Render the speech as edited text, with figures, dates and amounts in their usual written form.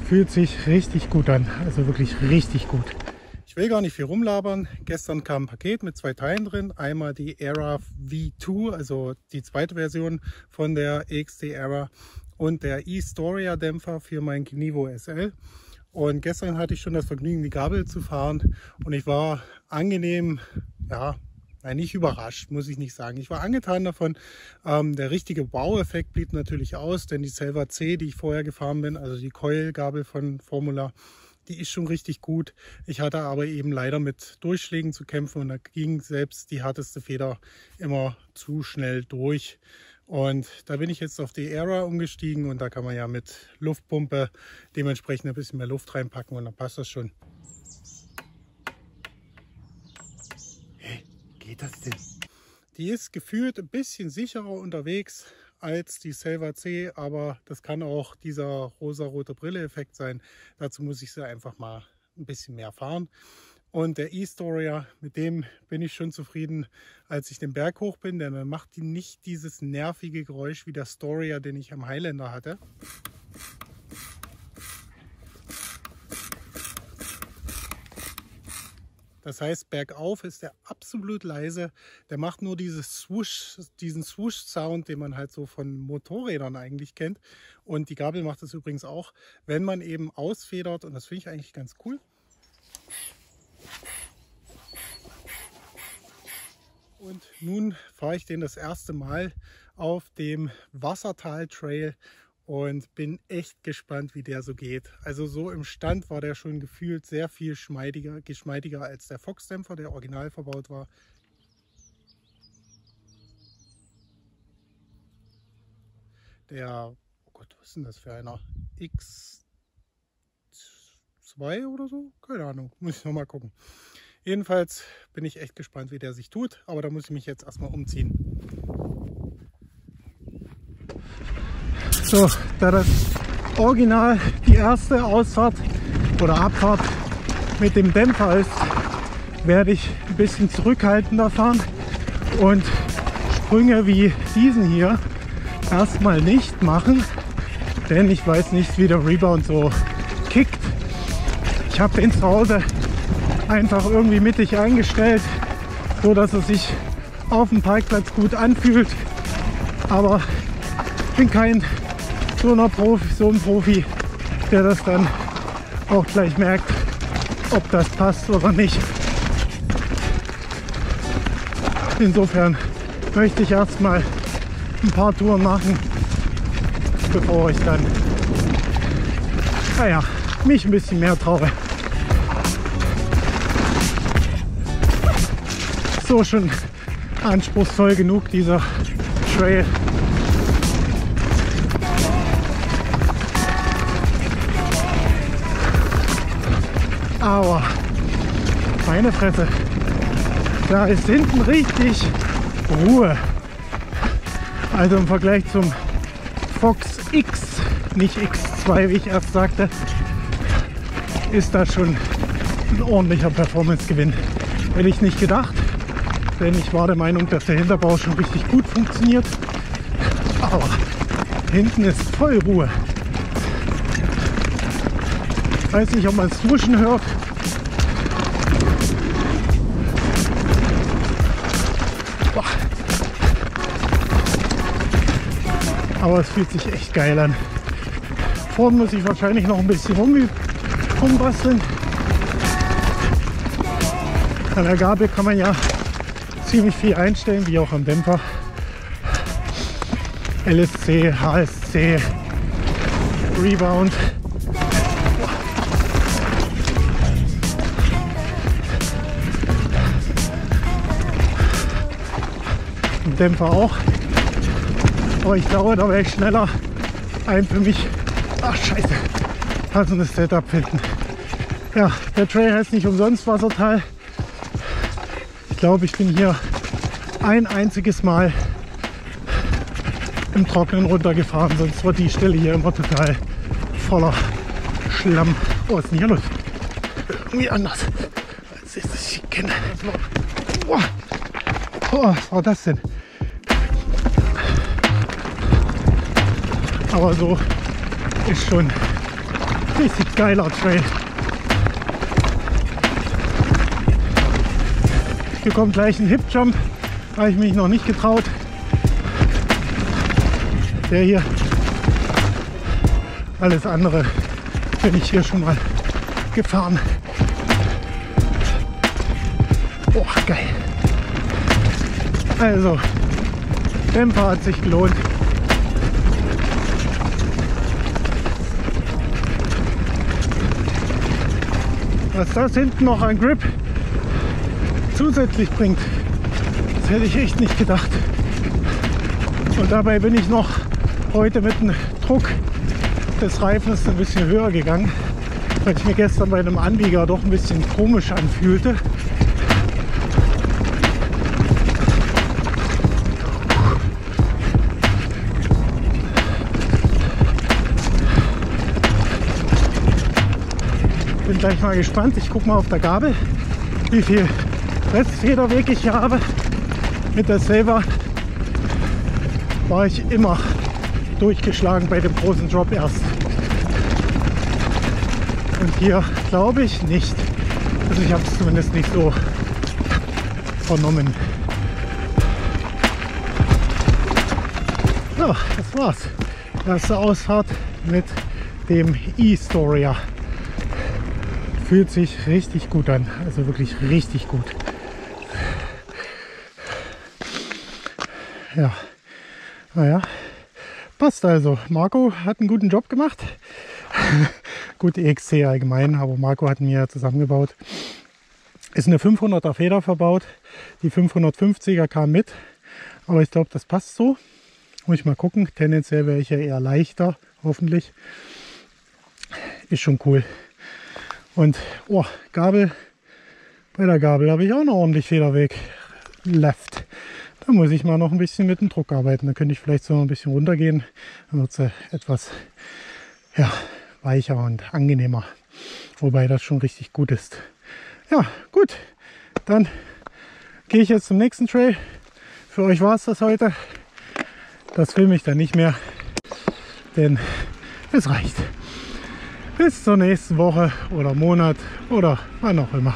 Fühlt sich richtig gut an, also wirklich richtig gut. Ich will gar nicht viel rumlabern. Gestern kam ein Paket mit 2 Teilen drin. Einmal die Era V2, also die zweite Version von der EXT Era, und der E-Storia Dämpfer für mein Kenevo SL. Und gestern hatte ich schon das Vergnügen, die Gabel zu fahren, und ich war angenehm, ja, nicht überrascht, muss ich nicht sagen. Ich war angetan davon. Der richtige Wow-Effekt blieb natürlich aus, denn die Selva C, die ich vorher gefahren bin, also die Coil-Gabel von Formula, die ist schon richtig gut. Ich hatte aber eben leider mit Durchschlägen zu kämpfen, und da ging selbst die härteste Feder immer zu schnell durch. Und da bin ich jetzt auf die Era umgestiegen, und da kann man ja mit Luftpumpe dementsprechend ein bisschen mehr Luft reinpacken, und dann passt das schon. Hey, geht das denn? Die ist gefühlt ein bisschen sicherer unterwegs als die Selva C, aber das kann auch dieser rosa-rote Brille-Effekt sein. Dazu muss ich sie einfach mal ein bisschen mehr fahren. Und der E-Storia, mit dem bin ich schon zufrieden, als ich den Berg hoch bin, denn dann macht die nicht dieses nervige Geräusch wie der Storia, den ich am Highlander hatte. Das heißt, bergauf ist der absolut leise. Der macht nur diesen Swoosh-Sound, den man halt so von Motorrädern eigentlich kennt. Und die Gabel macht das übrigens auch, wenn man eben ausfedert. Und das finde ich eigentlich ganz cool. Und nun fahre ich den das erste Mal auf dem Wassertal Trail und bin echt gespannt, wie der so geht. Also so im Stand war der schon gefühlt sehr viel geschmeidiger als der Fox-Dämpfer, der original verbaut war. Der, oh Gott, was ist denn das für einer? X2 oder so? Keine Ahnung, muss ich noch mal gucken. Jedenfalls bin ich echt gespannt, wie der sich tut, aber da muss ich mich jetzt erstmal umziehen. So, da das Original die erste Ausfahrt oder Abfahrt mit dem Dämpfer ist, werde ich ein bisschen zurückhaltender fahren und Sprünge wie diesen hier erstmal nicht machen, denn ich weiß nicht, wie der Rebound so kickt. Ich habe den zu Hause einfach irgendwie mittig eingestellt, so dass er sich auf dem Parkplatz gut anfühlt, aber ich bin kein so ein Profi, der das dann auch gleich merkt, ob das passt oder nicht. Insofern möchte ich erstmal ein paar Touren machen, bevor ich dann, naja, mich ein bisschen mehr traue. So schon anspruchsvoll genug dieser Trail. Aber meine Fresse, da ist hinten richtig Ruhe. Also im Vergleich zum Fox X, nicht X2, wie ich erst sagte, ist das schon ein ordentlicher Performance-Gewinn. Hätte ich nicht gedacht, denn ich war der Meinung, dass der Hinterbau schon richtig gut funktioniert. Aber hinten ist voll Ruhe. Ich weiß nicht, ob man es Swooschen hört. Boah. Aber es fühlt sich echt geil an. Vorne muss ich wahrscheinlich noch ein bisschen rumbasteln. An der Gabel kann man ja ziemlich viel einstellen, wie auch am Dämpfer. LSC, HSC, Rebound. Dämpfer auch, aber ich glaube, da werde ich schneller ein für mich, ach scheiße, passendes Setup finden. Ja, der Trail heißt nicht umsonst Wassertal. Ich glaube, ich bin hier ein einziges Mal im Trockenen runtergefahren, sonst war die Stelle hier immer total voller Schlamm. Oh, was ist denn hier los? Irgendwie anders, als ich kenne. Oh, was war das denn? Aber so ist schon Richtig geiler Trail. Ich bekomme gleich einen Hip Jump, habe ich mich noch nicht getraut. Der hier, alles andere bin ich hier schon mal gefahren. Boah, geil. Also, Dämpfer hat sich gelohnt. Was das hinten noch an Grip zusätzlich bringt, das hätte ich echt nicht gedacht. Und dabei bin ich noch heute mit dem Druck des Reifens ein bisschen höher gegangen, weil ich mir gestern bei einem Anlieger doch ein bisschen komisch anfühlte. Bin gleich mal gespannt. Ich gucke mal auf der Gabel, wie viel Restfederweg ich hier habe. Mit der Saver war ich immer durchgeschlagen bei dem großen Drop erst. Und hier glaube ich nicht. Also ich habe es zumindest nicht so vernommen. Ja, das war's. Erste Ausfahrt mit dem E-Storia. Fühlt sich richtig gut an, also wirklich richtig gut. Ja, naja, passt also. Marco hat einen guten Job gemacht. Gut, die EXC allgemein, aber Marco hat mir zusammengebaut. Ist eine 500er Feder verbaut, die 550er kam mit, aber ich glaube, das passt so. Muss ich mal gucken, tendenziell wäre ich ja eher leichter, hoffentlich. Ist schon cool. Und oh, Gabel, bei der Gabel habe ich auch noch ordentlich Federweg left. Da muss ich mal noch ein bisschen mit dem Druck arbeiten. Da könnte ich vielleicht so ein bisschen runtergehen. Dann wird sie etwas ja, weicher und angenehmer. Wobei das schon richtig gut ist. Ja, gut. Dann gehe ich jetzt zum nächsten Trail. Für euch war es das heute. Das filme ich dann nicht mehr, denn es reicht. Bis zur nächsten Woche oder Monat oder wann auch immer.